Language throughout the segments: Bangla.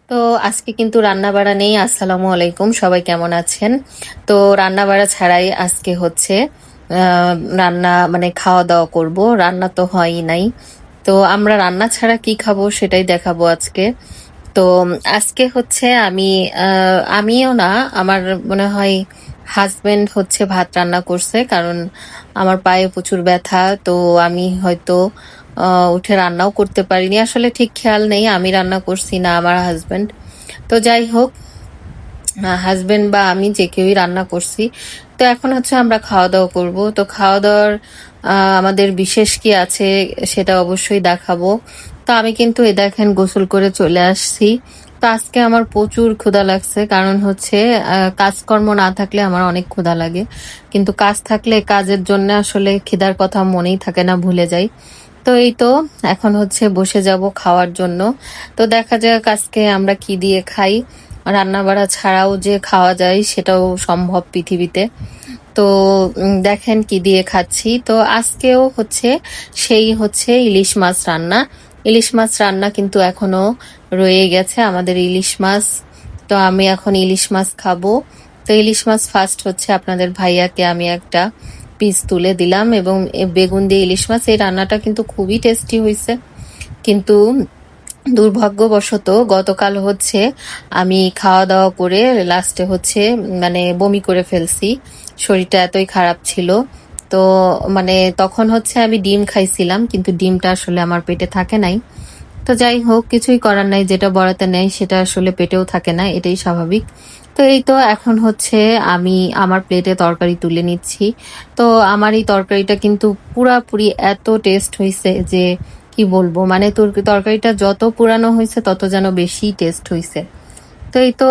তো আজকে কিন্তু রান্না বাড়া নেই। আসসালামু আলাইকুম, সবাই কেমন আছেন? তো রান্না বাড়া ছাড়াই আজকে হচ্ছে রান্না মানে খাওয়া দাওয়া করব। রান্না তো হয়ই নাই। তো আমরা রান্না ছাড়া কি খাবো সেটাই দেখাবো আজকে। তো আজকে হচ্ছে আমিও না, আমার মনে হয় হাজবেন্ড হচ্ছে ভাত রান্না করছে, কারণ আমার পায়ে প্রচুর ব্যথা। তো আমি হয়তো উঠে রান্নাও করতে পারিনি, আসলে ঠিক খেয়াল নেই আমি রান্না করছি না আমার হাজবেন্ড। তো যাই হোক, হাজবেন্ড বা আমি যে কেউই রান্না করছি। তো এখন হচ্ছে আমরা খাওয়া দাওয়া করব। তো খাওয়া দাওয়ার আমাদের বিশেষ কি আছে সেটা অবশ্যই দেখাবো। তো আমি কিন্তু দেখেন গোসল করে চলে আসছি। তো আজকে আমার প্রচুর ক্ষুধা লাগছে, কারণ হচ্ছে কাজকর্ম না থাকলে আমার অনেক ক্ষুধা লাগে, কিন্তু কাজ থাকলে কাজের জন্য আসলে খিদার কথা মনেই থাকে না, ভুলে যাই। তো এই তো এখন হচ্ছে বসে যাব খাওয়ার জন্য। তো দেখা যাক আজকে আমরা কি দিয়ে খাই। রান্না বাড়া ছাড়াও যে খাওয়া যায় সেটাও সম্ভব পৃথিবীতে। তো দেখেন কি দিয়ে খাচ্ছি। তো আজকেও হচ্ছে সেই হচ্ছে ইলিশ মাছ রান্না। ইলিশ মাছ রান্না কিন্তু এখনো রয়ে গেছে আমাদের ইলিশ মাছ। তো আমি এখন ইলিশ মাছ খাবো। তো ইলিশ মাছ ফার্স্ট হচ্ছে আপনাদের ভাইয়াকে আমি একটা পিস তুলে দিলাম, এবং বেগুন দিয়ে ইলিশ মাছ, এই রান্নাটা কিন্তু খুবই টেস্টি হয়েছে। কিন্তু দুর্ভাগ্যবশত গতকাল হচ্ছে আমি খাওয়া দাওয়া করে লাস্টে হচ্ছে মানে বমি করে ফেলছি। শরীরটা এতই খারাপ ছিল। তো মানে তখন হচ্ছে আমি ডিম খাইছিলাম, কিন্তু ডিমটা আসলে আমার পেটে থাকে নাই। তো যাই হোক, কিছুই করার নাই, যেটা বড়াতে নেই সেটা আসলে পেটেও থাকে না, এটাই স্বাভাবিক। তো এই তো এখন হচ্ছে আমি আমার প্লেটে তরকারি তুলে নিচ্ছি। তো আমার এই তরকারিটা কিন্তু পুরাপুরি এত টেস্ট হয়েছে যে কি বলবো, মানে তরকারিটা যত পুরানো হয়েছে তত যেন বেশি টেস্ট হয়েছে। তো এই তো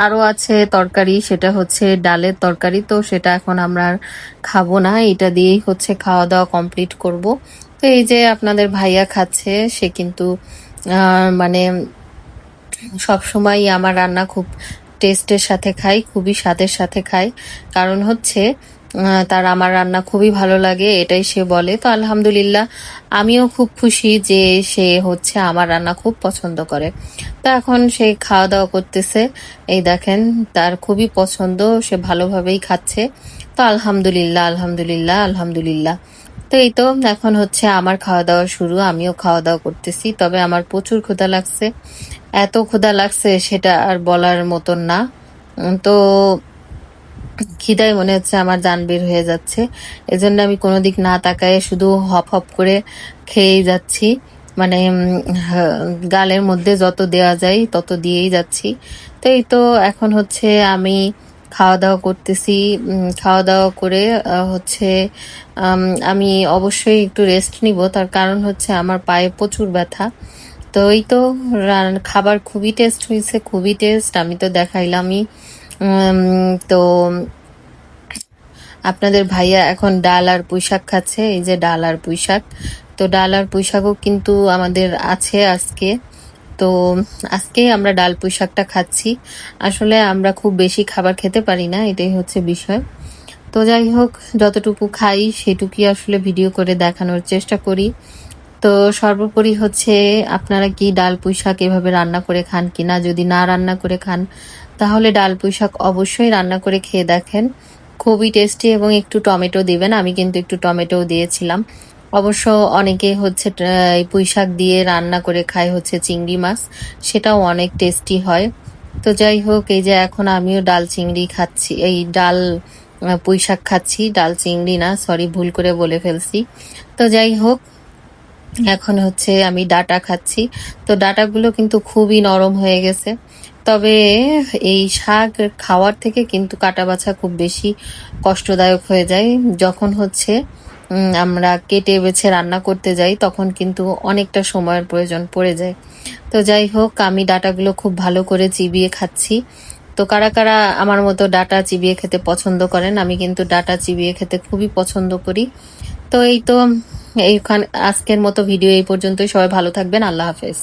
আরো আছে তরকারি, সেটা হচ্ছে ডালের তরকারি। তো সেটা এখন আমরা আর খাবো না, এটা দিয়েই হচ্ছে খাওয়া দাওয়া কমপ্লিট করব। তো এই যে আপনাদের ভাইয়া খাচ্ছে, সে কিন্তু মানে সব সময় আমার রান্না খুব টেস্টের সাথে খাই, খুবই স্বাদের সাথে খাই। কারণ হচ্ছে তার আমার রান্না খুবই ভালো লাগে, এটাই সে বলে। তো আলহামদুলিল্লাহ, আমিও খুব খুশি যে সে হচ্ছে আমার রান্না খুব পছন্দ করে। তো এখন সে খাওয়া দাওয়া করতেছে। এই দেখেন, তার খুবই পছন্দ, সে ভালোভাবেই খাচ্ছে। তো আলহামদুলিল্লাহ, আলহামদুলিল্লাহ, আলহামদুলিল্লাহ। তো এই তো এখন হচ্ছে আমার খাওয়া দাওয়া শুরু, আমিও খাওয়া দাওয়া করতেছি। তবে আমার প্রচুর ক্ষুধা লাগছে, এত ক্ষুধা লাগছে সেটা আর বলার মতন না। তো খিদায় মনে হচ্ছে আমার জান বের হয়ে যাচ্ছে। এজন্য আমি কোনো দিক না তাকায়ে শুধু হপ হপ করে খেয়েই যাচ্ছি। মানে গালের মধ্যে যত দেওয়া যায় তত দিয়েই যাচ্ছি। তো এই তো এখন হচ্ছে আমি খাওয়া দাওয়া করতেছি। খাওয়া দাওয়া করে হচ্ছে আম, আমি অবশ্যই একটু রেস্ট নিব, তার কারণ হচ্ছে আমার পায়ে প্রচুর ব্যথা। তো এই তো খাবার খুবই টেস্ট হয়েছে, খুবই টেস্ট, আমি তো দেখাইলামই। তো আপনাদের ভাইয়া এখন ডাল আর পুঁইশাক খাচ্ছে, এই যে ডাল আর পুঁইশাক। তো ডাল আর পুঁইশাকও কিন্তু আমাদের আছে আজকে। তো আজকেই আমরা ডাল পুঁইশাকটা খাচ্ছি। আসলে আমরা খুব বেশি খাবার খেতে পারি না, এটাই হচ্ছে বিষয়। তো যাই হোক, যতটুকু খাই সেটুকুই আসলে ভিডিও করে দেখানোর চেষ্টা করি। তো সর্বোপরি হচ্ছে আপনারা কি ডাল পুঁই শাক এভাবে রান্না করে খান কিনা? যদি না রান্না করে খান তাহলে ডাল পুঁই শাক অবশ্যই রান্না করে খেয়ে দেখেন, খুবই টেস্টি। এবং একটু টমেটো দিবেন, আমি কিন্তু একটু টমেটোও দিয়েছিলাম। অবশ্য অনেকে হচ্ছে এই পুঁই শাক দিয়ে রান্না করে খায় হচ্ছে চিংড়ি মাছ, সেটাও অনেক টেস্টি হয়। তো যাই হোক, এই যে এখন আমিও ডাল চিংড়ি খাচ্ছি, এই ডাল পুঁই শাক খাচ্ছি, ডাল চিংড়ি না, সরি ভুল করে বলে ফেলছি। তো যাই হোক, এখন হচ্ছে আমি ডাটা খাচ্ছি। তো ডাটাগুলো কিন্তু খুবই নরম হয়ে গেছে। তবে এই শাক খাওয়ার থেকে কিন্তু কাটা বাছা খুব বেশি কষ্টদায়ক হয়ে যায়। যখন হচ্ছে আমরা কেটে বেছে রান্না করতে যাই তখন কিন্তু অনেকটা সময়ের প্রয়োজন পড়ে যায়। তো যাই হোক, আমি ডাটাগুলো খুব ভালো করে চিবিয়ে খাচ্ছি। তো কারা কারা আমার মতো ডাটা চিবিয়ে খেতে পছন্দ করেন? আমি কিন্তু ডাটা চিবিয়ে খেতে খুবই পছন্দ করি। তো এই তো এইখান আজকের মতো ভিডিও এই পর্যন্তই। সবাই ভালো থাকবেন, আল্লাহ হাফেজ।